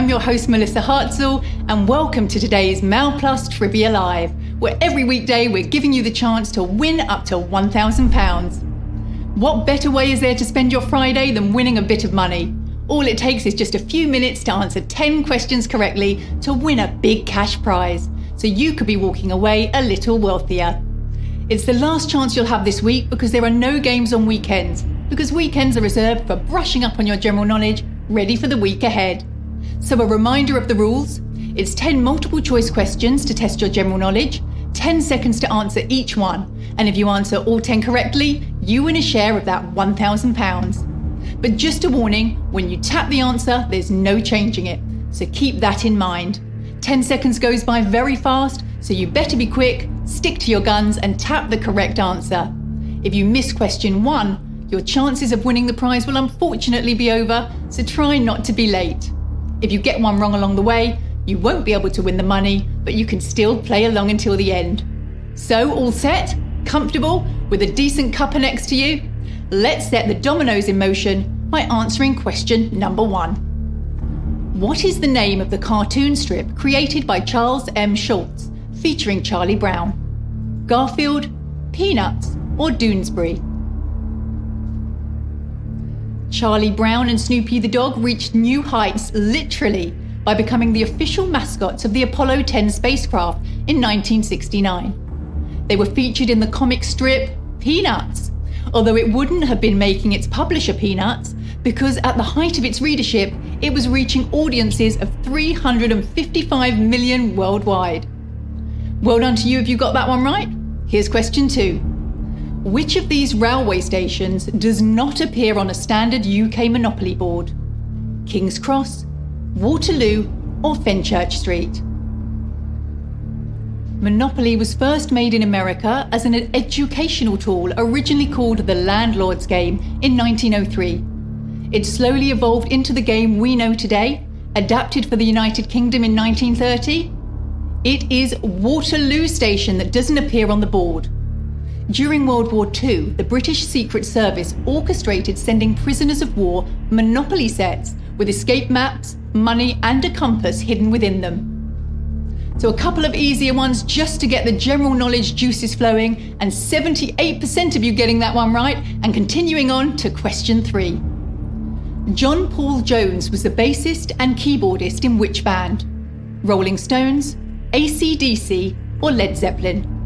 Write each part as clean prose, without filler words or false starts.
I'm your host Melissa Hartzell, and welcome to today's Mal Plus Trivia Live, where every weekday we're giving you the chance to win up to £1,000. What better way is there to spend your Friday than winning a bit of money? All it takes is just a few minutes to answer 10 questions correctly to win a big cash prize, so you could be walking away a little wealthier. It's the last chance you'll have this week because there are no games on weekends, because weekends are reserved for brushing up on your general knowledge, ready for the week ahead. So a reminder of the rules: it's 10 multiple choice questions to test your general knowledge, 10 seconds to answer each one, and if you answer all 10 correctly, you win a share of that £1,000. But just a warning, when you tap the answer, there's no changing it, so keep that in mind. 10 seconds goes by very fast, so you better be quick, stick to your guns and tap the correct answer. If you miss question 1, your chances of winning the prize will unfortunately be over, so try not to be late. If you get one wrong along the way, you won't be able to win the money, but you can still play along until the end. So, all set? Comfortable? With a decent cuppa next to you? Let's set the dominoes in motion by answering question number 1. What is the name of the cartoon strip created by Charles M. Schulz, featuring Charlie Brown? Garfield, Peanuts, or Doonesbury? Charlie Brown and Snoopy the dog reached new heights, literally, by becoming the official mascots of the Apollo 10 spacecraft in 1969. They were featured in the comic strip Peanuts, although it wouldn't have been making its publisher peanuts, because at the height of its readership, it was reaching audiences of 355 million worldwide. Well done to you if you got that one right. Here's question 2. Which of these railway stations does not appear on a standard UK Monopoly board? King's Cross, Waterloo, or Fenchurch Street? Monopoly was first made in America as an educational tool originally called the Landlord's Game in 1903. It slowly evolved into the game we know today, adapted for the United Kingdom in 1930. It is Waterloo Station that doesn't appear on the board. During World War II, the British Secret Service orchestrated sending prisoners of war Monopoly sets with escape maps, money, and a compass hidden within them. So a couple of easier ones just to get the general knowledge juices flowing, and 78% of you getting that one right, and continuing on to question 3. John Paul Jones was the bassist and keyboardist in which band? Rolling Stones, AC/DC, or Led Zeppelin?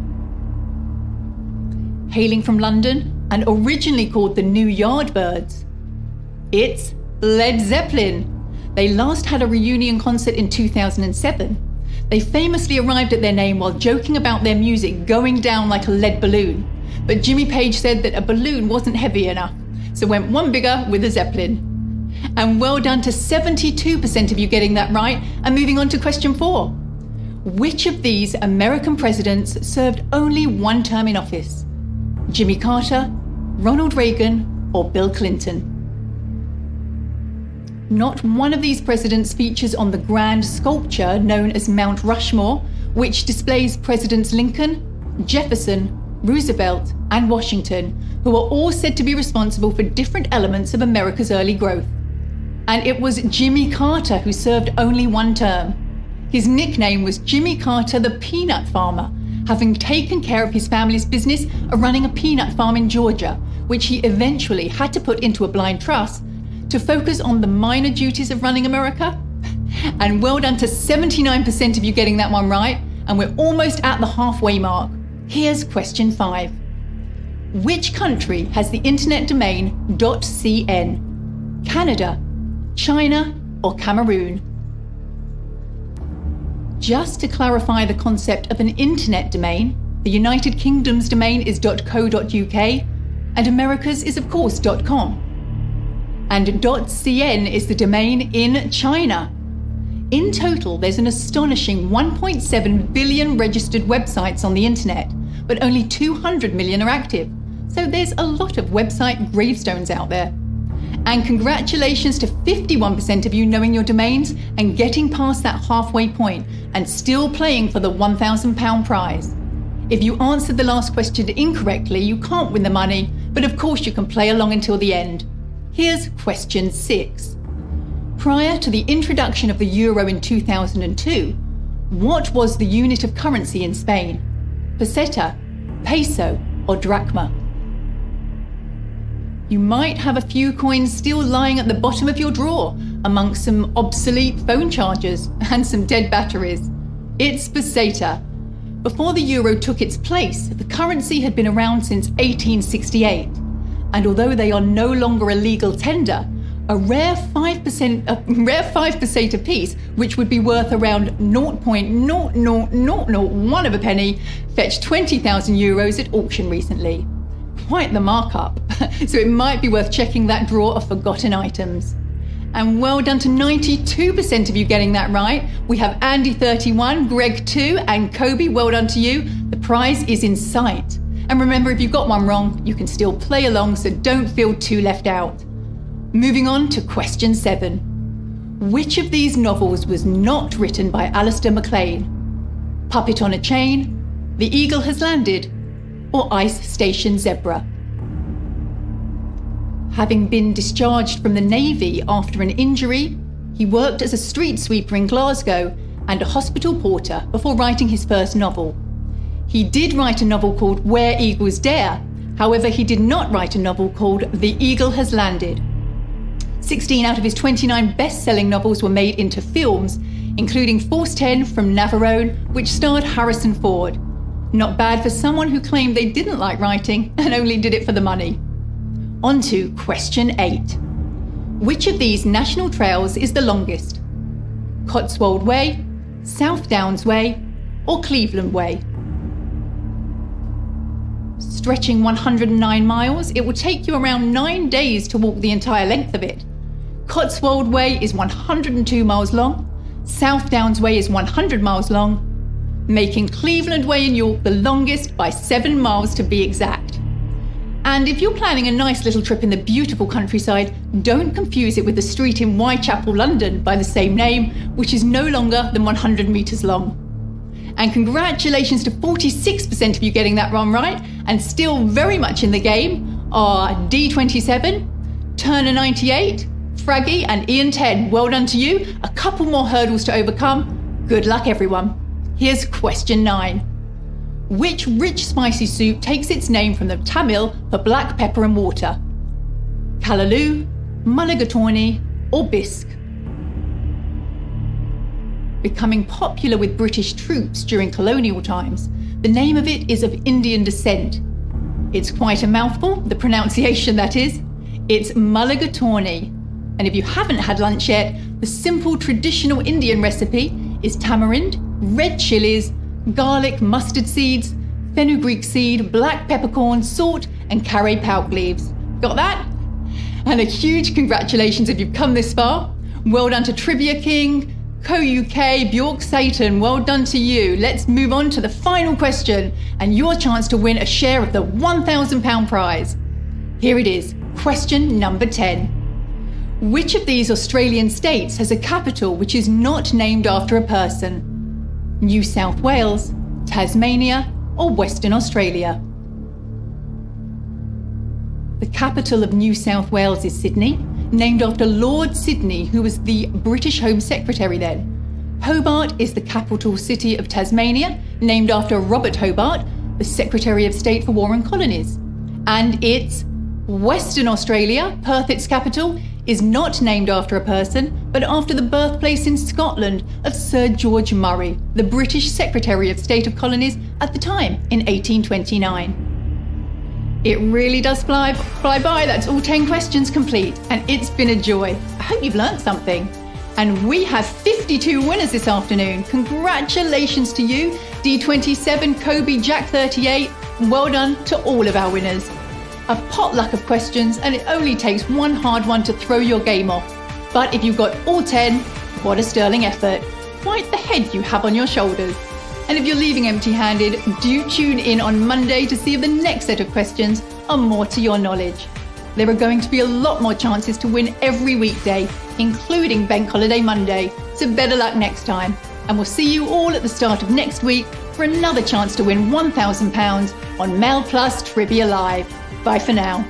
Hailing from London and originally called the New Yardbirds, it's Led Zeppelin. They last had a reunion concert in 2007. They famously arrived at their name while joking about their music going down like a lead balloon. But Jimmy Page said that a balloon wasn't heavy enough, so went one bigger with a Zeppelin. And well done to 72% of you getting that right, and moving on to question 4. Which of these American presidents served only one term in office? Jimmy Carter, Ronald Reagan, or Bill Clinton? Not one of these presidents features on the grand sculpture known as Mount Rushmore, which displays Presidents Lincoln, Jefferson, Roosevelt, and Washington, who are all said to be responsible for different elements of America's early growth. And it was Jimmy Carter who served only one term. His nickname was Jimmy Carter the Peanut Farmer, having taken care of his family's business of running a peanut farm in Georgia, which he eventually had to put into a blind trust to focus on the minor duties of running America. And well done to 79% of you getting that one right, and we're almost at the halfway mark. Here's question 5. Which country has the internet domain .cn? Canada, China, or Cameroon? Just to clarify the concept of an internet domain, the United Kingdom's domain is .co.uk, and America's is of course .com. And .cn is the domain in China. In total, there's an astonishing 1.7 billion registered websites on the internet, but only 200 million are active. So there's a lot of website gravestones out there. And congratulations to 51% of you knowing your domains and getting past that halfway point and still playing for the £1,000 prize. If you answered the last question incorrectly, you can't win the money, but of course you can play along until the end. Here's question 6. Prior to the introduction of the euro in 2002, what was the unit of currency in Spain? Peseta, peso, or drachma? You might have a few coins still lying at the bottom of your drawer, amongst some obsolete phone chargers and some dead batteries. It's peseta. Before the euro took its place, the currency had been around since 1868. And although they are no longer a legal tender, a rare 5 peseta piece, which would be worth around 0.00001 of a penny, fetched 20,000 euros at auction recently. Quite the markup, so it might be worth checking that drawer of forgotten items. And well done to 92% of you getting that right. We have Andy 31, Greg 2, and Kobe, well done to you. The prize is in sight. And remember, if you got one wrong, you can still play along, so don't feel too left out. Moving on to question 7. Which of these novels was not written by Alistair MacLean? Puppet on a Chain, The Eagle Has Landed, or Ice Station Zebra? Having been discharged from the Navy after an injury, he worked as a street sweeper in Glasgow and a hospital porter before writing his first novel. He did write a novel called Where Eagles Dare. However, he did not write a novel called The Eagle Has Landed. 16 out of his 29 best-selling novels were made into films, including Force 10 from Navarone, which starred Harrison Ford. Not bad for someone who claimed they didn't like writing and only did it for the money. On to question 8. Which of these national trails is the longest? Cotswold Way, South Downs Way, or Cleveland Way? Stretching 109 miles, it will take you around 9 days to walk the entire length of it. Cotswold Way is 102 miles long, South Downs Way is 100 miles long, making Cleveland Way in York the longest by 7 miles to be exact. And if you're planning a nice little trip in the beautiful countryside, don't confuse it with the street in Whitechapel, London by the same name, which is no longer than 100 metres long. And congratulations to 46% of you getting that one right, and still very much in the game are D27, Turner 98, Fraggy and Ian 10. Well done to you. A couple more hurdles to overcome. Good luck, everyone. Here's question 9. Which rich spicy soup takes its name from the Tamil for black pepper and water? Callaloo, mulligatawny, or bisque? Becoming popular with British troops during colonial times, the name of it is of Indian descent. It's quite a mouthful, the pronunciation that is. It's mulligatawny. And if you haven't had lunch yet, the simple traditional Indian recipe is tamarind, red chilies, garlic, mustard seeds, fenugreek seed, black peppercorn, salt, and carré palk leaves. Got that? And a huge congratulations if you've come this far. Well done to Trivia King, Co-UK, Bjork Satan, well done to you. Let's move on to the final question and your chance to win a share of the £1,000 prize. Here it is, question number 10. Which of these Australian states has a capital which is not named after a person? New South Wales, Tasmania, or Western Australia? The capital of New South Wales is Sydney, named after Lord Sydney, who was the British Home Secretary then. Hobart is the capital city of Tasmania, named after Robert Hobart, the Secretary of State for War and Colonies. And it's Western Australia, Perth its capital, is not named after a person, but after the birthplace in Scotland of Sir George Murray, the British Secretary of State of Colonies at the time in 1829. It really does fly by. That's all 10 questions complete, and it's been a joy. I hope you've learned something. And we have 52 winners this afternoon. Congratulations to you, D27, Kobe, Jack 38. Well done to all of our winners. A potluck of questions, and it only takes one hard one to throw your game off. But if you've got all 10, what a sterling effort. Quite the head you have on your shoulders. And if you're leaving empty-handed, do tune in on Monday to see if the next set of questions are more to your knowledge. There are going to be a lot more chances to win every weekday, including Bank Holiday Monday, so better luck next time. And we'll see you all at the start of next week for another chance to win £1,000 on Mail Plus Trivia Live. Bye for now.